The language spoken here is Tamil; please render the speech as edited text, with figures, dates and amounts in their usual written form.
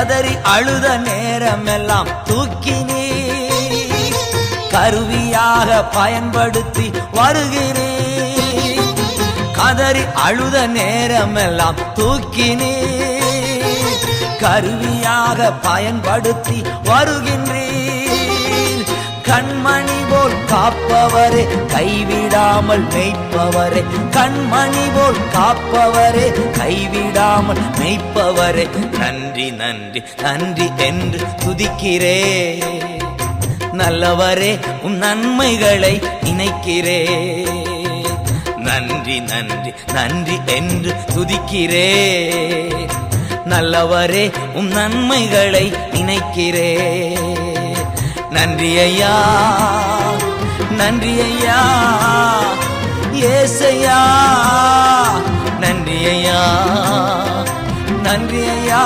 கதறி அழுத நேரமெல்லாம் தூக்கினீர், கருவியாக பயன்படுத்தி வருகிறீர். கதறி அழுத நேரமெல்லாம் தூக்கினீர், கருவியாக பயன்படுத்தி வருகின்றீர். கண்மணி போல் காப்பவரே, கைவிடாமல் மெய்ப்பவரே, கண்மணி போல் காப்பவரே, கைவிடாமல் மெய்ப்பவரே, நன்றி நன்றி நன்றி என்று துதிக்கிறே. நல்லவரே, உம் நன்மைகளை நினைக்கிறே. நன்றி நன்றி நன்றி என்று துதிக்கிறே. நல்லவரே, உம் நன்மைகளை நினைக்கிறே. நன்றி ஐயா, நன்றி ஐயா, ஏசையா, நன்றி ஐயா, நன்றி ஐயா.